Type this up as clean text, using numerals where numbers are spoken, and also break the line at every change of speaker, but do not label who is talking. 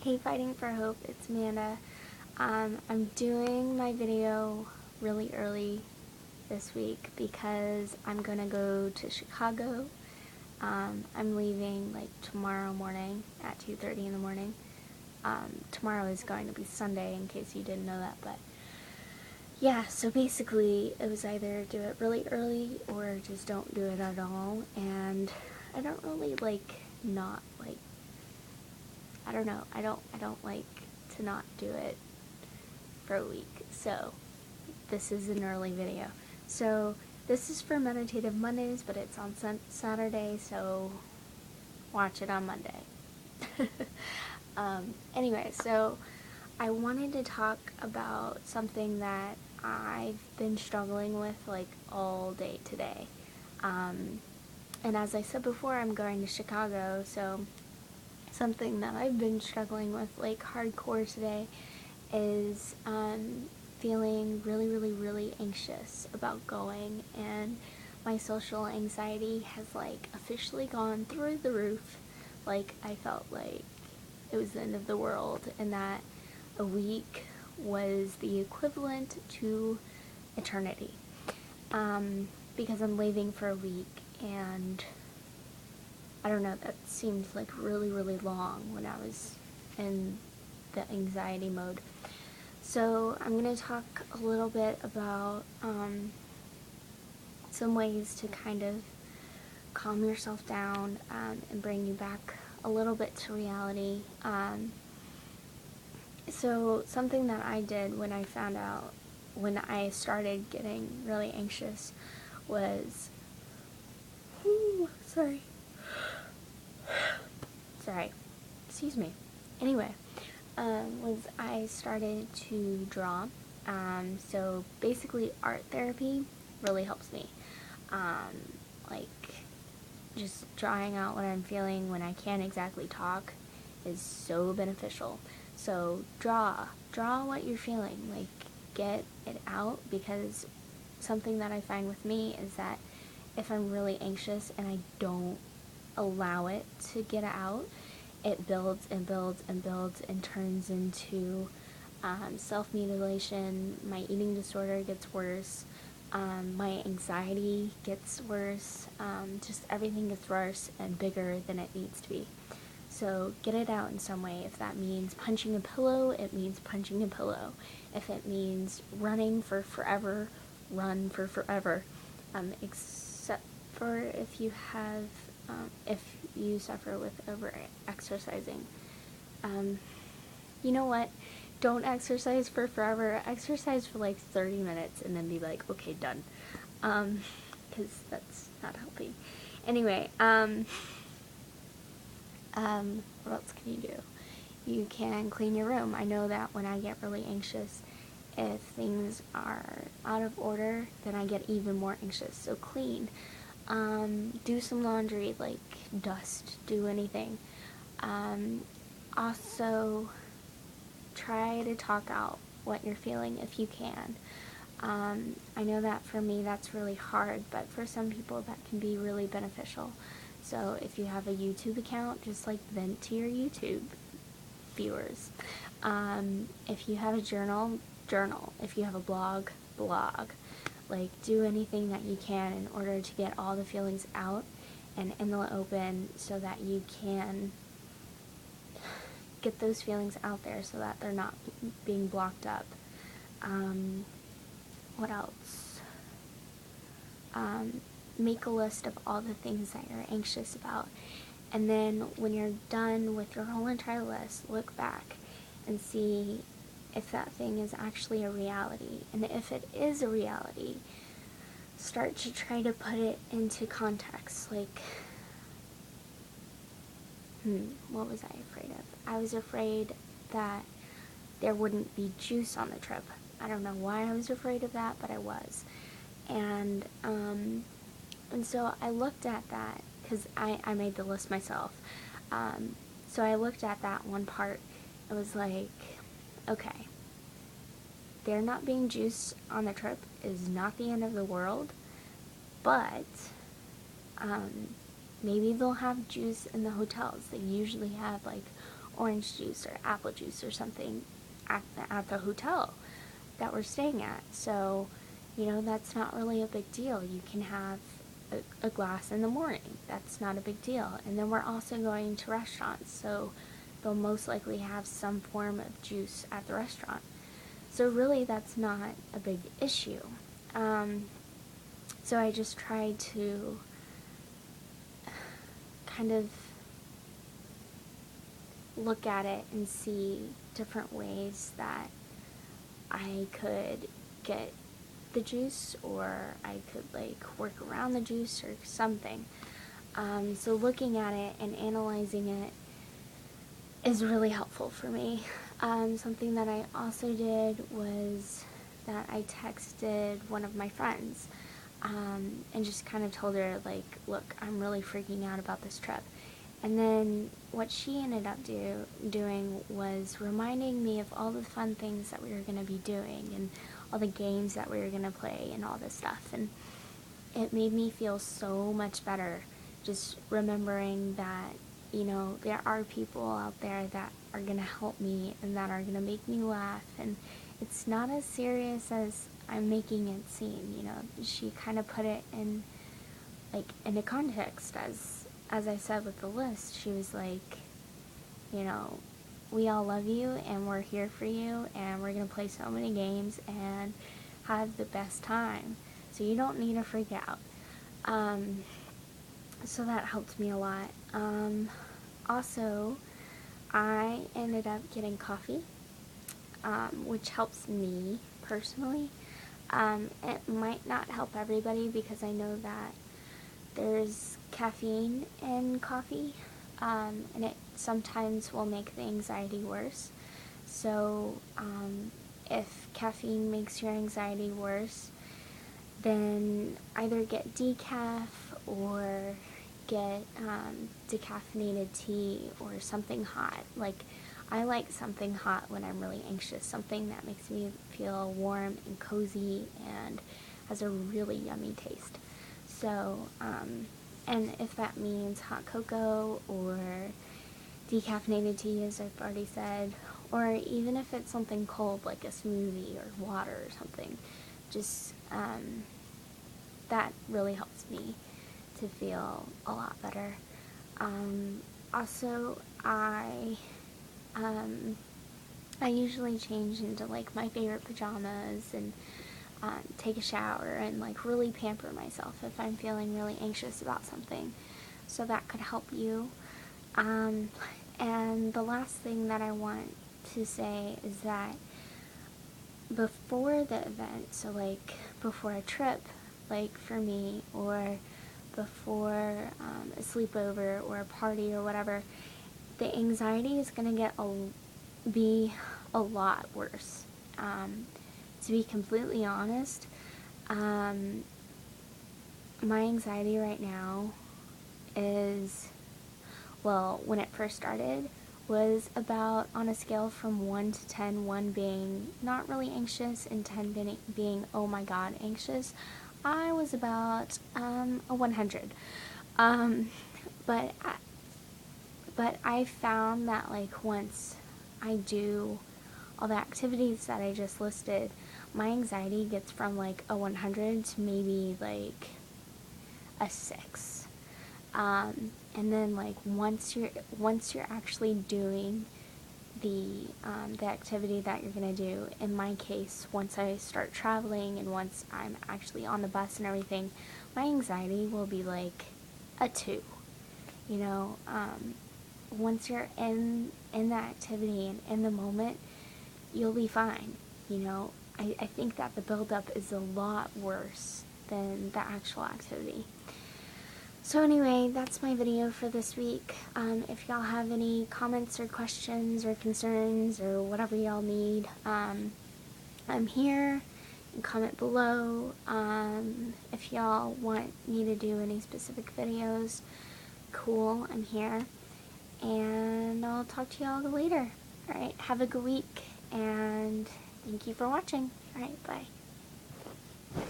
Hey, Fighting for Hope, it's Amanda. I'm doing my video really early this week because I'm gonna go to Chicago. I'm leaving like tomorrow morning at 2:30 in the morning. Tomorrow is going to be Sunday, in case you didn't know that, but yeah, so basically it was either do it really early or just don't do it at all, and I don't really not like I don't know. I don't like to not do it for a week. So this is an early video. So this is for Meditative Mondays, but it's on Saturday, so watch it on Monday. Anyway, so I wanted to talk about something that I've been struggling with like all day today. And as I said before, I'm going to Chicago, so something that I've been struggling with like hardcore today is feeling really anxious about going, and my social anxiety has like officially gone through the roof. Like I felt like it was the end of the world and that a week was the equivalent to eternity, because I'm leaving for a week, and I don't know, that seemed like really long when I was in the anxiety mode. So I'm going to talk a little bit about some ways to kind of calm yourself down and bring you back a little bit to reality. So something that I did when I started getting really anxious was, sorry, excuse me. Anyway, was I started to draw. So basically art therapy really helps me. Like just drawing out what I'm feeling when I can't exactly talk is so beneficial. So draw what you're feeling, like get it out, because something that I find with me is that if I'm really anxious and I don't allow it to get out, it builds and turns into self-mutilation. My eating disorder gets worse. My anxiety gets worse. Just everything gets worse and bigger than it needs to be. So get it out in some way. If that means punching a pillow, it means punching a pillow. If it means running for forever, run for forever. Except for if you have, if you suffer with over exercising. You know what? Don't exercise for forever. Exercise for like 30 minutes and then be like, okay, done. Because that's not healthy. Anyway, what else can you do? You can clean your room. I know that when I get really anxious, if things are out of order, then I get even more anxious. So clean. Do some laundry, like dust, do anything. Also, try to talk out what you're feeling if you can. I know that for me that's really hard, but for some people that can be really beneficial. So if you have a YouTube account, just like vent to your YouTube viewers. If you have a journal. If you have a blog. Like, do anything that you can in order to get all the feelings out and in the open, so that you can get those feelings out there so that they're not being blocked up. What else? Make a list of all the things that you're anxious about, and then when you're done with your whole entire list, look back and see if that thing is actually a reality. And if it is a reality, start to try to put it into context. Like, what was I afraid of? I was afraid that there wouldn't be juice on the trip. I don't know why I was afraid of that, but I was. And so I looked at that, because I made the list myself. So I looked at that one part. It was like, okay, there not being juice on the trip is not the end of the world, but maybe they'll have juice in the hotels. They usually have like orange juice or apple juice or something at the hotel that we're staying at. So, that's not really a big deal. You can have a glass in the morning. That's not a big deal. And then we're also going to restaurants, so they'll most likely have some form of juice at the restaurant. So really, that's not a big issue. So I just tried to kind of look at it and see different ways that I could get the juice, or I could work around the juice or something. So looking at it and analyzing it is really helpful for me. Something that I also did was that I texted one of my friends and just kind of told her, look, I'm really freaking out about this trip. And then what she ended up doing was reminding me of all the fun things that we were going to be doing and all the games that we were going to play and all this stuff. And it made me feel so much better just remembering that, there are people out there that are going to help me and that are going to make me laugh. And it's not as serious as I'm making it seem. She kind of put it in a context, as I said with the list. She was like, we all love you and we're here for you and we're going to play so many games and have the best time. So you don't need to freak out. So that helped me a lot. Also, I ended up getting coffee, which helps me personally. It might not help everybody because I know that there's caffeine in coffee, and it sometimes will make the anxiety worse. So if caffeine makes your anxiety worse, then either get decaf or get decaffeinated tea or something hot. I like something hot when I'm really anxious, something that makes me feel warm and cozy and has a really yummy taste. So, and if that means hot cocoa or decaffeinated tea, as I've already said, or even if it's something cold like a smoothie or water or something, just that really helps me to feel a lot better. Also, I usually change into my favorite pajamas and take a shower and really pamper myself if I'm feeling really anxious about something. So that could help you. And the last thing that I want to say is that before the event, so before a trip, for me, or before a sleepover or a party or whatever, the anxiety is going to be a lot worse. To be completely honest, my anxiety right now is, well, when it first started, was about on a scale from 1 to 10, 1 being not really anxious and 10 being oh my god anxious. I was about a 100. But I found that once I do all the activities that I just listed, my anxiety gets from a 100 to maybe a 6. And then once you're actually doing the activity that you're gonna do, in my case, once I start traveling and once I'm actually on the bus and everything, my anxiety will be a 2. Once you're in that activity and in the moment, you'll be fine. I think that the buildup is a lot worse than the actual activity. So anyway, that's my video for this week. If y'all have any comments or questions or concerns or whatever y'all need, I'm here. Comment below. If y'all want me to do any specific videos, cool, I'm here. And I'll talk to y'all later. Alright, have a good week, and thank you for watching. Alright, bye.